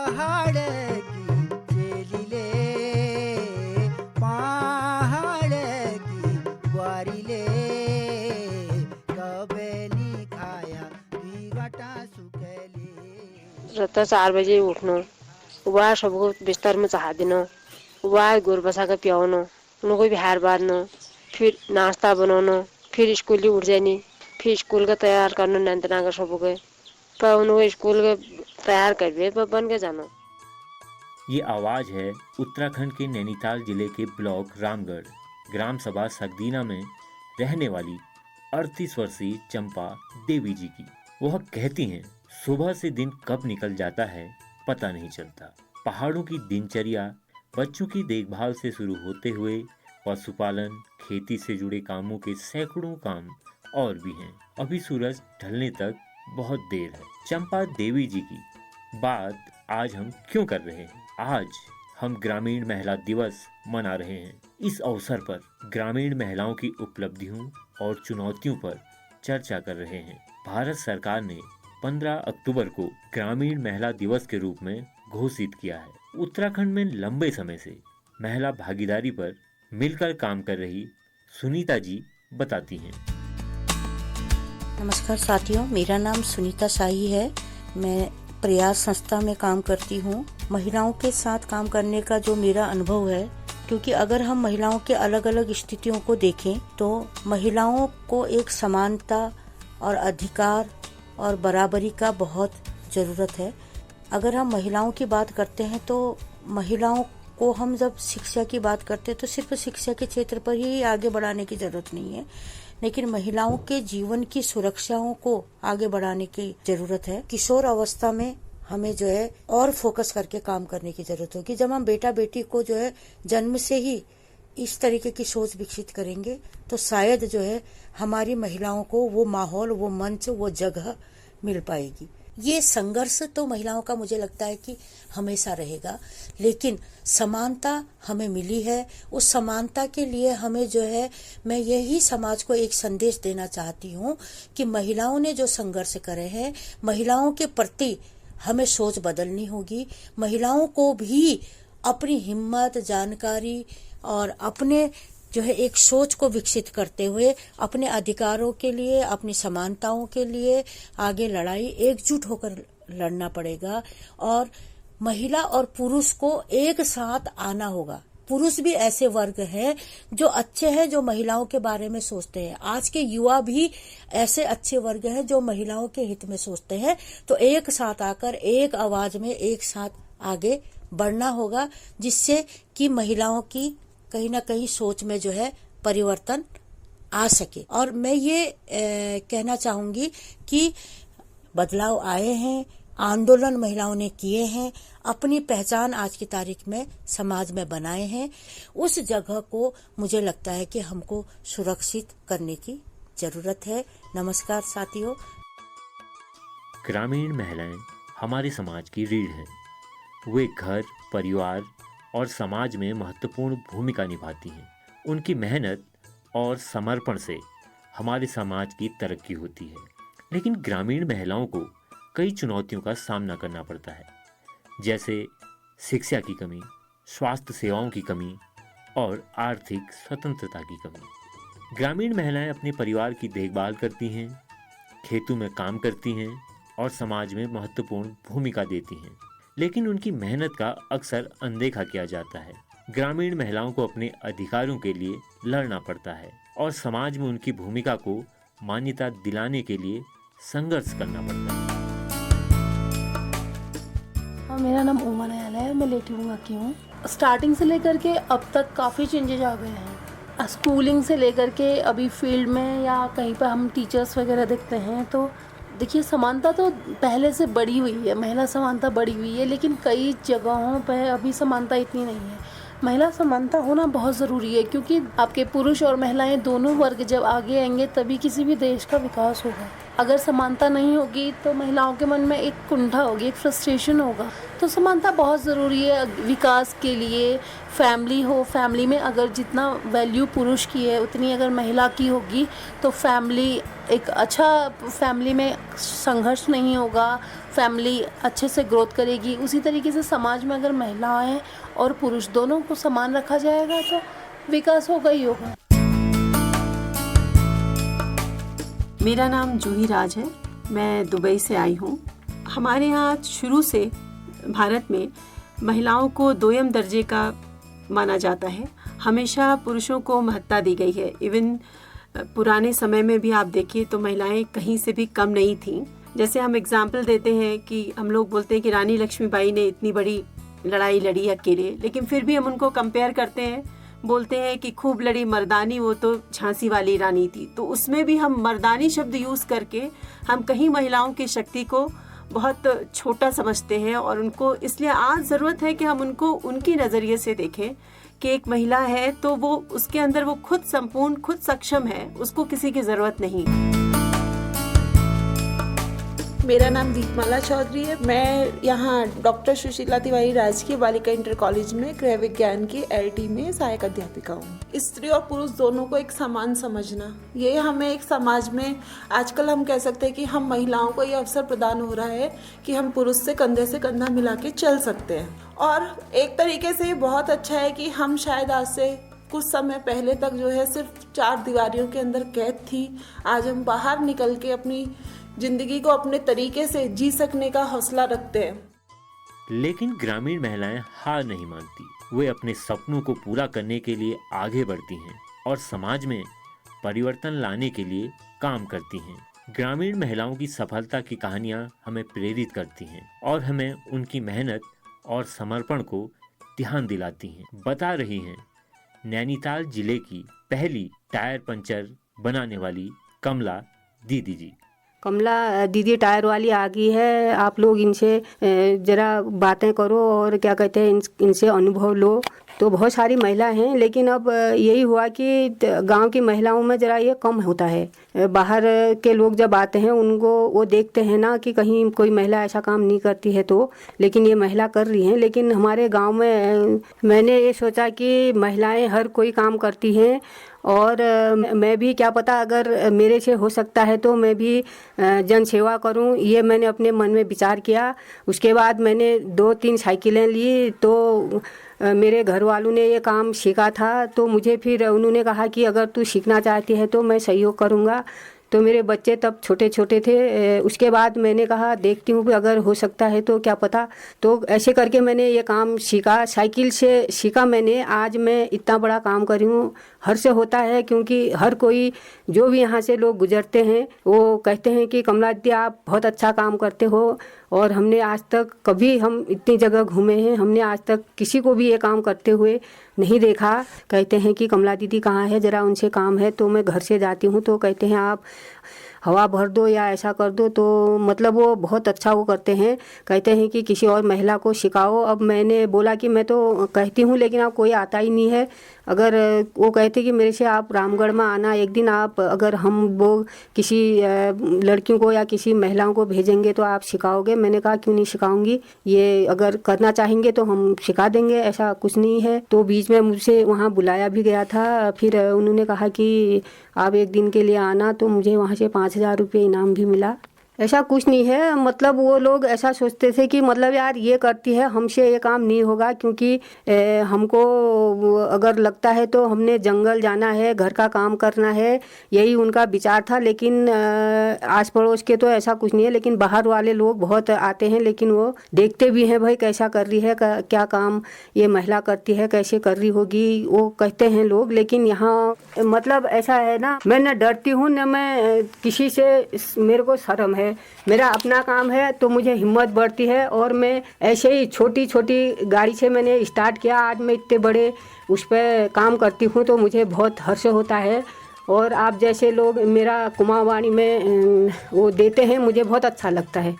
पहाड़ की चेलीले, पहाड़ की ग्वारीले, कबेली खाया बिगटा सुखेले। रात 4 बजे उठना, सुबह सबको बिस्तर में चढ़ा देना, सुबह गोर बसा के पियाना, उनको बिहार बांधना, फिर नाश्ता बनाना, फिर स्कूल ही उठ जानी, फिर स्कूल का तैयार करना नंतना का सबको, पर उनको स्कूल के तैयार कर भी बन के जाना। ये आवाज़ है उत्तराखंड के नैनीताल जिले के ब्लॉक रामगढ़ ग्राम सभा सगदीना में रहने वाली 38 वर्षीय चंपा देवी जी की। वह कहती हैं, सुबह से दिन कब निकल जाता है पता नहीं चलता। पहाड़ों की दिनचर्या बच्चों की देखभाल से शुरू होते हुए पशुपालन, खेती से जुड़े कामों के सैकड़ों काम और भी हैं। अभी सूरज ढलने तक बहुत देर है। चंपा देवी जी की बात आज हम क्यों कर रहे हैं? आज हम ग्रामीण महिला दिवस मना रहे हैं। इस अवसर पर ग्रामीण महिलाओं की उपलब्धियों और चुनौतियों पर चर्चा कर रहे हैं। भारत सरकार ने 15 अक्टूबर को ग्रामीण महिला दिवस के रूप में घोषित किया है। उत्तराखंड में लंबे समय से महिला भागीदारी पर मिलकर काम कर रही सुनीता जी बताती हैं। नमस्कार साथियों, मेरा नाम सुनीता शाही है। मैं प्रयास संस्था में काम करती हूँ। महिलाओं के साथ काम करने का जो मेरा अनुभव है, क्योंकि अगर हम महिलाओं के अलग अलग स्थितियों को देखें तो महिलाओं को एक समानता और अधिकार और बराबरी का बहुत ज़रूरत है। अगर हम महिलाओं की बात करते हैं तो महिलाओं को हम जब शिक्षा की बात करते हैं तो सिर्फ शिक्षा के क्षेत्र पर ही आगे बढ़ाने की ज़रूरत नहीं है, लेकिन महिलाओं के जीवन की सुरक्षाओं को आगे बढ़ाने की जरूरत है। किशोर अवस्था में हमें जो है और फोकस करके काम करने की जरूरत होगी। जब हम बेटा बेटी को जो है जन्म से ही इस तरीके की सोच विकसित करेंगे तो शायद जो है हमारी महिलाओं को वो माहौल, वो मंच, वो जगह मिल पाएगी। ये संघर्ष तो महिलाओं का मुझे लगता है कि हमेशा रहेगा, लेकिन समानता हमें मिली है। उस समानता के लिए हमें जो है, मैं यही समाज को एक संदेश देना चाहती हूँ कि महिलाओं ने जो संघर्ष करे हैं, महिलाओं के प्रति हमें सोच बदलनी होगी। महिलाओं को भी अपनी हिम्मत, जानकारी और अपने जो है एक सोच को विकसित करते हुए अपने अधिकारों के लिए, अपनी समानताओं के लिए आगे लड़ाई एकजुट होकर लड़ना पड़ेगा। और महिला और पुरुष को एक साथ आना होगा। पुरुष भी ऐसे वर्ग हैं जो अच्छे हैं, जो महिलाओं के बारे में सोचते हैं। आज के युवा भी ऐसे अच्छे वर्ग हैं जो महिलाओं के हित में सोचते हैं। तो एक साथ आकर एक आवाज में एक साथ आगे बढ़ना होगा, जिससे कि महिलाओं की कहीं ना कहीं सोच में जो है परिवर्तन आ सके। और मैं ये कहना चाहूंगी कि बदलाव आए हैं, आंदोलन महिलाओं ने किए हैं, अपनी पहचान आज की तारीख में समाज में बनाए हैं। उस जगह को मुझे लगता है कि हमको सुरक्षित करने की जरूरत है। नमस्कार साथियों। ग्रामीण महिलाएं हमारे समाज की रीढ़ हैं। वे घर, परिवार और समाज में महत्वपूर्ण भूमिका निभाती हैं। उनकी मेहनत और समर्पण से हमारे समाज की तरक्की होती है। लेकिन ग्रामीण महिलाओं को कई चुनौतियों का सामना करना पड़ता है, जैसे शिक्षा की कमी, स्वास्थ्य सेवाओं की कमी और आर्थिक स्वतंत्रता की कमी। ग्रामीण महिलाएं अपने परिवार की देखभाल करती हैं, खेतों में काम करती हैं और समाज में महत्वपूर्ण भूमिका देती हैं, लेकिन उनकी मेहनत का अक्सर अनदेखा किया जाता है। ग्रामीण महिलाओं को अपने अधिकारों के लिए लड़ना पड़ता है और समाज में उनकी भूमिका को मान्यता दिलाने के लिए संघर्ष करना पड़ता है। हाँ, मेरा नाम उमा नयाल है, मैं लेटीबुंगा की हूँ। स्टार्टिंग से लेकर के अब तक काफ़ी चेंजेज आ गए हैं। स्कूलिंग से लेकर के अभी फील्ड में या कहीं पर हम टीचर्स वगैरह देखते हैं तो देखिए समानता तो पहले से बढ़ी हुई है, महिला समानता बढ़ी हुई है, लेकिन कई जगहों पर अभी समानता इतनी नहीं है। महिला समानता होना बहुत ज़रूरी है, क्योंकि आपके पुरुष और महिलाएं दोनों वर्ग जब आगे आएंगे तभी किसी भी देश का विकास होगा। अगर समानता नहीं होगी तो महिलाओं के मन में एक कुंठा होगी, एक फ्रस्ट्रेशन होगा। तो समानता बहुत ज़रूरी है विकास के लिए। फैमिली हो, फैमिली में अगर जितना वैल्यू पुरुष की है उतनी अगर महिला की होगी तो फैमिली एक अच्छा फैमिली में संघर्ष नहीं होगा, फैमिली अच्छे से ग्रोथ करेगी। उसी तरीके से समाज में अगर महिलाएं और पुरुष दोनों को समान रखा जाएगा तो विकास होगा ही होगा। मेरा नाम जूही राज है, मैं दुबई से आई हूँ। हमारे यहाँ शुरू से भारत में महिलाओं को दोयम दर्जे का माना जाता है। हमेशा पुरुषों को महत्ता दी गई है। इवन पुराने समय में भी आप देखिए तो महिलाएं कहीं से भी कम नहीं थीं। जैसे हम एग्जाम्पल देते हैं कि हम लोग बोलते हैं कि रानी लक्ष्मीबाई ने इतनी बड़ी लड़ाई लड़ी अकेले, लेकिन फिर भी हम उनको कंपेयर करते हैं, बोलते हैं कि खूब लड़ी मर्दानी, वो तो झांसी वाली रानी थी। तो उसमें भी हम मर्दानी शब्द यूज़ करके हम कहीं महिलाओं की शक्ति को बहुत छोटा समझते हैं और उनको, इसलिए आज ज़रूरत है कि हम उनको उनकी नज़रिए से देखें कि एक महिला है तो वो उसके अंदर वो खुद संपूर्ण, खुद सक्षम है, उसको किसी की ज़रूरत नहीं। मेरा नाम दीपमाला चौधरी है। मैं यहाँ डॉक्टर सुशीला तिवारी राजकीय बालिका इंटर कॉलेज में गृह विज्ञान की LT में सहायक अध्यापिका हूँ। स्त्री और पुरुष दोनों को एक समान समझना, ये हमें एक समाज में आजकल हम कह सकते हैं कि हम महिलाओं को ये अवसर प्रदान हो रहा है कि हम पुरुष से कंधा मिला के चल सकते हैं। और एक तरीके से बहुत अच्छा है कि हम शायद आज से कुछ समय पहले तक जो है सिर्फ 4 दीवारियों के अंदर कैद थी, आज हम बाहर निकल के अपनी जिंदगी को अपने तरीके से जी सकने का हौसला रखते हैं। लेकिन ग्रामीण महिलाएं हार नहीं मानती। वे अपने सपनों को पूरा करने के लिए आगे बढ़ती हैं और समाज में परिवर्तन लाने के लिए काम करती हैं। ग्रामीण महिलाओं की सफलता की कहानियां हमें प्रेरित करती हैं और हमें उनकी मेहनत और समर्पण को ध्यान दिलाती हैं। बता रही हैं नैनीताल जिले की पहली टायर पंचर बनाने वाली कमला दीदी जी। कमला दीदी टायर वाली आ गई है, आप लोग इनसे ज़रा बातें करो और क्या कहते हैं इनसे अनुभव लो। तो बहुत सारी महिला हैं, लेकिन अब यही हुआ कि गांव की महिलाओं में ज़रा ये कम होता है। बाहर के लोग जब आते हैं उनको वो देखते हैं ना कि कहीं कोई महिला ऐसा काम नहीं करती है, तो लेकिन ये महिला कर रही हैं। लेकिन हमारे गांव में मैंने ये सोचा कि महिलाएं हर कोई काम करती हैं और मैं भी क्या पता अगर मेरे से हो सकता है तो मैं भी जन सेवा करूं, ये मैंने अपने मन में विचार किया। उसके बाद मैंने 2-3 साइकिलें ली, तो मेरे घर वालों ने ये काम सीखा था, तो मुझे फिर उन्होंने कहा कि अगर तू सीखना चाहती है तो मैं सहयोग करूँगा। तो मेरे बच्चे तब छोटे छोटे थे। उसके बाद मैंने कहा देखती हूँ कि अगर हो सकता है तो क्या पता। तो ऐसे करके मैंने ये काम सीखा, साइकिल से सीखा मैंने। आज मैं इतना बड़ा काम कर रही हूँ। हर से होता है क्योंकि हर कोई जो भी यहाँ से लोग गुजरते हैं वो कहते हैं कि कमला दीदी आप बहुत अच्छा काम करते हो। और हमने आज तक कभी, हम इतनी जगह घूमे हैं, हमने आज तक किसी को भी ये काम करते हुए नहीं देखा। कहते हैं कि कमला दीदी कहाँ है, ज़रा उनसे काम है। तो मैं घर से जाती हूँ तो कहते हैं आप हवा भर दो या ऐसा कर दो, तो मतलब वो बहुत अच्छा वो करते हैं। कहते हैं कि किसी और महिला को सिखाओ। अब मैंने बोला कि मैं तो कहती हूँ लेकिन अब कोई आता ही नहीं है। अगर वो कहते कि मेरे से आप रामगढ़ में आना एक दिन, आप अगर हम वो किसी लड़कियों को या किसी महिलाओं को भेजेंगे तो आप सिखाओगे। मैंने कहा क्यों नहीं सिखाऊंगी, ये अगर करना चाहेंगे तो हम सिखा देंगे, ऐसा कुछ नहीं है। तो बीच में मुझसे वहाँ बुलाया भी गया था। फिर उन्होंने कहा कि आप एक दिन के लिए आना, तो मुझे वहाँ से 5,000 रुपये इनाम भी मिला। ऐसा कुछ नहीं है, मतलब वो लोग ऐसा सोचते थे कि मतलब यार ये करती है, हमसे ये काम नहीं होगा। क्योंकि हमको अगर लगता है तो हमने जंगल जाना है, घर का काम करना है, यही उनका विचार था। लेकिन आस पड़ोस के तो ऐसा कुछ नहीं है। लेकिन बाहर वाले लोग बहुत आते हैं, लेकिन वो देखते भी हैं भाई कैसा कर रही है, क्या काम ये महिला करती है, कैसे कर रही होगी, वो कहते हैं लोग। लेकिन यहाँ मतलब ऐसा है ना, मैं न डरती हूँ न मैं किसी से, मेरे को शर्म है। मेरा अपना काम है तो मुझे हिम्मत बढ़ती है। और मैं ऐसे ही छोटी छोटी गाड़ी से मैंने स्टार्ट किया, आज मैं इतने बड़े उस पर काम करती हूँ, तो मुझे बहुत हर्ष होता है। और आप जैसे लोग मेरा कुमारवाणी में वो देते हैं, मुझे बहुत अच्छा लगता है।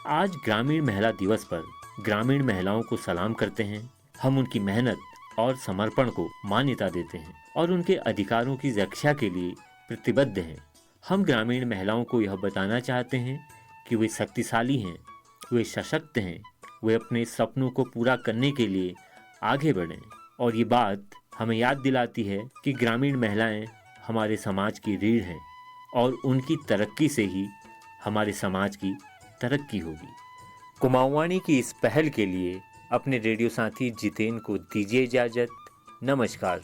आज ग्रामीण महिला दिवस पर ग्रामीण महिलाओं को सलाम करते हैं। हम उनकी मेहनत और समर्पण को मान्यता देते हैं और उनके अधिकारों की रक्षा के लिए प्रतिबद्ध हैं। हम ग्रामीण महिलाओं को यह बताना चाहते हैं कि वे शक्तिशाली हैं, वे सशक्त हैं, वे अपने सपनों को पूरा करने के लिए आगे बढ़ें। और ये बात हमें याद दिलाती है कि ग्रामीण महिलाएं हमारे समाज की रीढ़ हैं और उनकी तरक्की से ही हमारे समाज की तरक्की होगी। कुमाऊँवाणी की इस पहल के लिए अपने रेडियो साथी जितेन को दीजिए इजाज़त। नमस्कार।